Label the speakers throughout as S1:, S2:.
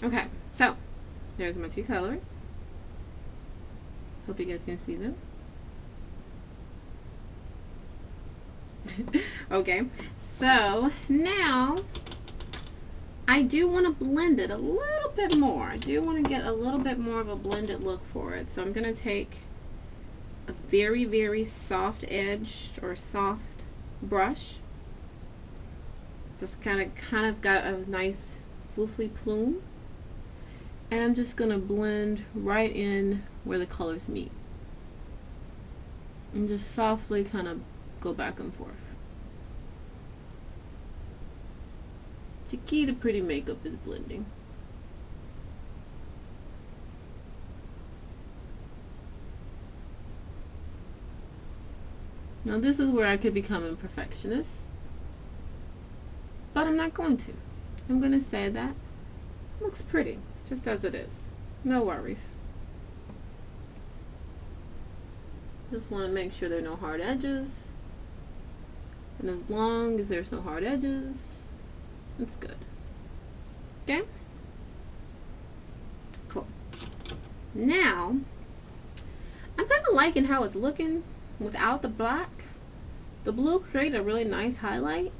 S1: Okay, so there's my two colors. Hope you guys can see them. Okay, so now I do want to blend it a little bit more. I do want to get a little bit more of a blended look for it. So I'm going to take a very, very soft edged or soft brush. Just kind of got a nice floofy plume. And I'm just going to blend right in where the colors meet. And just softly kind of go back and forth. The key to pretty makeup is blending. Now this is where I could become a perfectionist, but I'm not going to. I'm going to say that it looks pretty, just as it is. No worries. Just want to make sure there are no hard edges. And as long as there's no hard edges, it's good. Okay? Cool. Now, I'm kind of liking how it's looking without the black. The blue created a really nice highlight.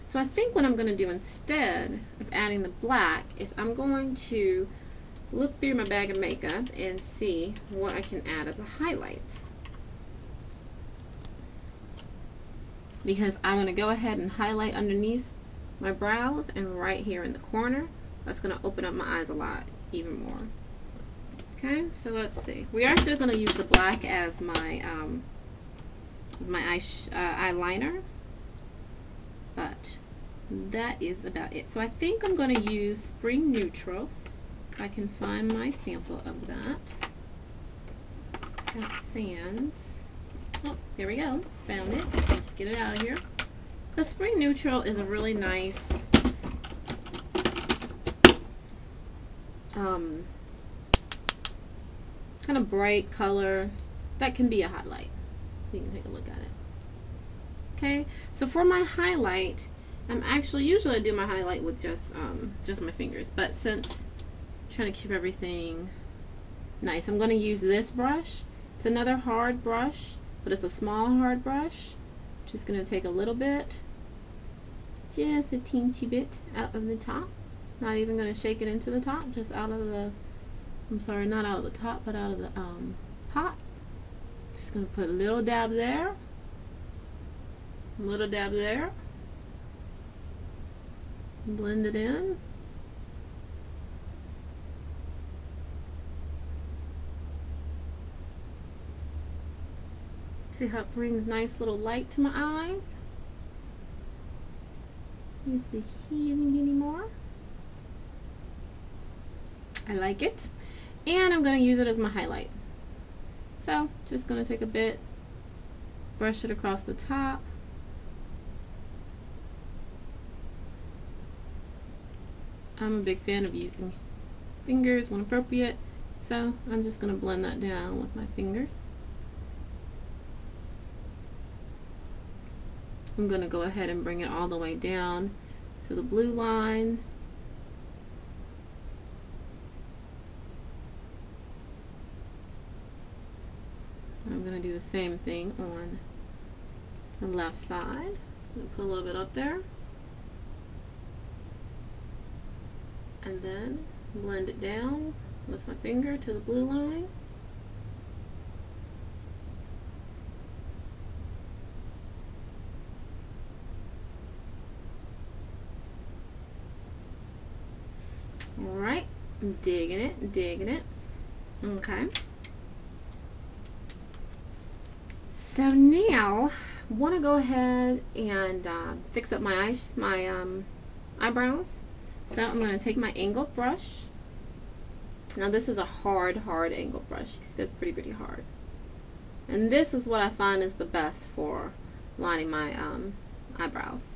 S1: So I think what I'm going to do instead of adding the black is I'm going to look through my bag of makeup and see what I can add as a highlight. Because I'm going to go ahead and highlight underneath my brows and right here in the corner. That's going to open up my eyes a lot even more. Okay, so let's see. We are still going to use the black as my eyeliner, but that is about it. So I think I'm going to use Spring Neutral. If I can find my sample of that. Got Sands. Oh, there we go. Found it. Let's get it out of here. The Spring Neutral is a really nice kind of bright color that can be a highlight. You can take a look at it. Okay, so for my highlight, I'm actually usually I do my highlight with just my fingers, but since I'm trying to keep everything nice, I'm going to use this brush. It's another hard brush, but it's a small hard brush. Just going to take a little bit, just a teensy bit out of the top. Not even going to shake it into the top, just out of the, I'm sorry, not out of the top, but out of the pot. Just going to put a little dab there, a little dab there, blend it in. See how it brings nice little light to my eyes? Is the healing anymore? I like it. And I'm going to use it as my highlight. So, just going to take a bit, brush it across the top. I'm a big fan of using fingers when appropriate, so I'm just going to blend that down with my fingers. I'm going to go ahead and bring it all the way down to the blue line. I'm going to do the same thing on the left side. I'm going to put a little bit up there. And then blend it down with my finger to the blue line. Alright, I'm digging it, digging it. Okay. So now, I want to go ahead and fix up my eyebrows. So I'm going to take my angled brush. Now this is a hard angled brush. You see that's pretty hard. And this is what I find is the best for lining my eyebrows.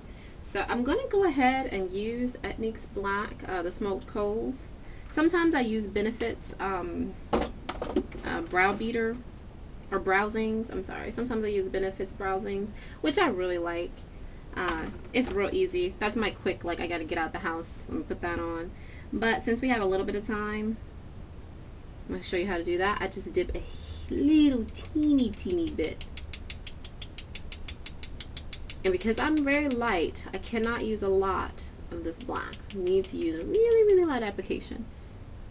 S1: So I'm going to go ahead and use Etniq's black, the smoked coals. Sometimes I use Benefit's brow beater or browsings. I'm sorry. Sometimes I use Benefit's browsings, which I really like. It's real easy. That's my quick, like, I gotta get out the house and put that on. But since we have a little bit of time, I'm gonna show you how to do that. I just dip a little teeny bit. And because I'm very light, I cannot use a lot of this black. I need to use a really light application.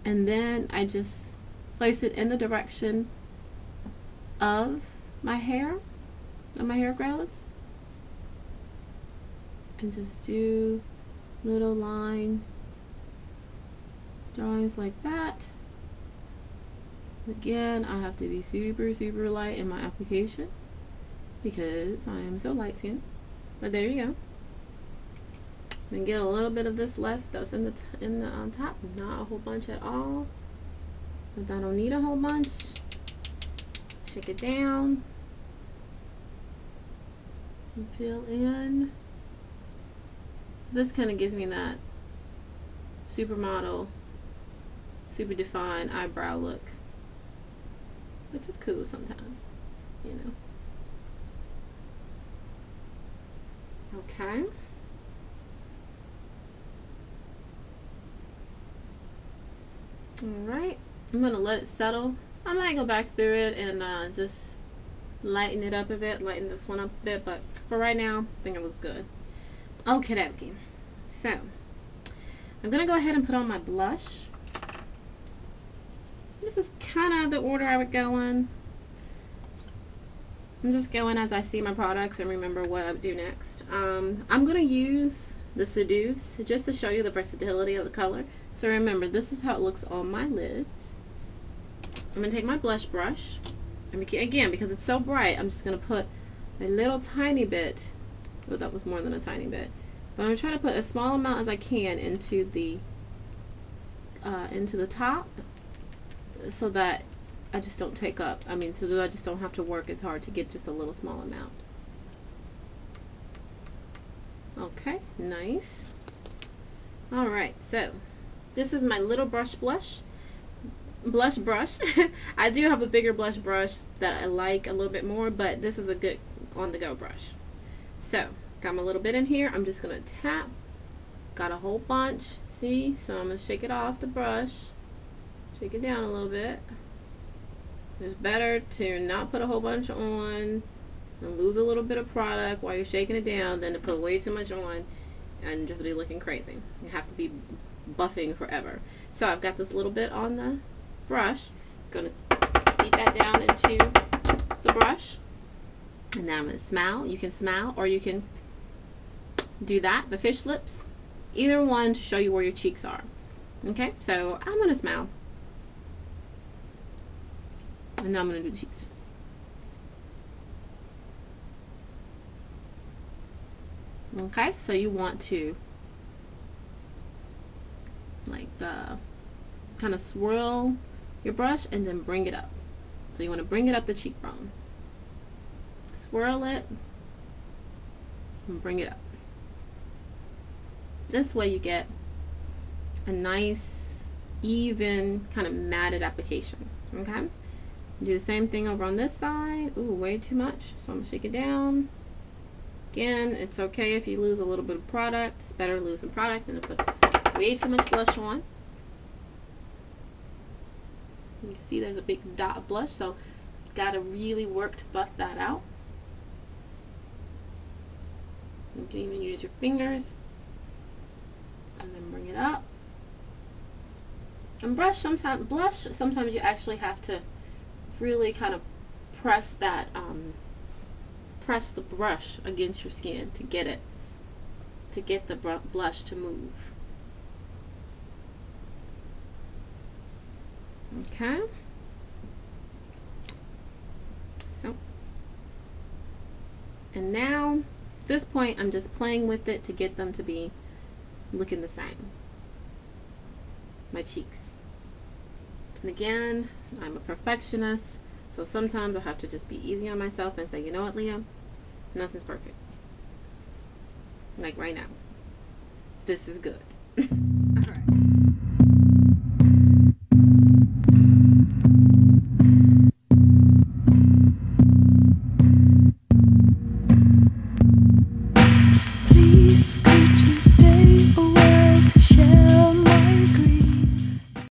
S1: And then I just place it in the direction of my hair, grows. And just do little line drawings like that. Again, I have to be super light in my application because I am so light skinned. But there you go. Then get a little bit of this left that's in the on top, not a whole bunch at all. But I don't need a whole bunch. Shake it down and fill in. So this kind of gives me that supermodel, super defined eyebrow look, which is cool sometimes, you know. Okay. Alright, I'm going to let it settle. I might go back through it and just lighten it up a bit, lighten this one up a bit, but for right now, I think it looks good. Okay, so I'm going to go ahead and put on my blush. This is kind of the order I would go in. I'm just going as I see my products and remember what I would do next. I'm going to use the Seduce just to show you the versatility of the color. So remember, this is how it looks on my lids. I'm going to take my blush brush, and again, because it's so bright, I'm just going to put a little tiny bit. Oh, that was more than a tiny bit. But I'm going to try to put as small amount as I can into the top, so that I just don't take up, so that I just don't have to work as hard to get just a little small amount. Okay, nice. Alright, so this is my little blush brush. I do have a bigger blush brush that I like a little bit more, but this is a good on-the-go brush. So, got my little bit in here. I'm just going to tap. Got a whole bunch, see? So I'm going to shake it off the brush. Shake it down a little bit. It's better to not put a whole bunch on and lose a little bit of product while you're shaking it down than to put way too much on and just be looking crazy. You have to be buffing forever. So I've got this little bit on the brush. I'm going to beat that down into the brush. And then I'm going to smile. You can smile or you can do that, the fish lips. Either one to show you where your cheeks are. Okay, so I'm going to smile. And now I'm going to do the cheeks. Okay, so you want to like kind of swirl your brush and then bring it up. So you want to bring it up the cheekbone. Swirl it and bring it up. This way you get a nice, even, kind of matted application. Okay? Do the same thing over on this side. Ooh, way too much. So I'm going to shake it down. Again, it's okay if you lose a little bit of product. It's better to lose some product than to put way too much blush on. You can see there's a big dot of blush, so you've got to really work to buff that out. You can even use your fingers and then bring it up. And blush, sometimes you actually have to really kind of press that, press the brush against your skin to get it, to get the blush to move. Okay. So, and now at this point I'm just playing with it to get them to be looking the same. My cheeks. And again, I'm a perfectionist, so sometimes I have to just be easy on myself and say, you know what, Leah, nothing's perfect. Like right now. This is good.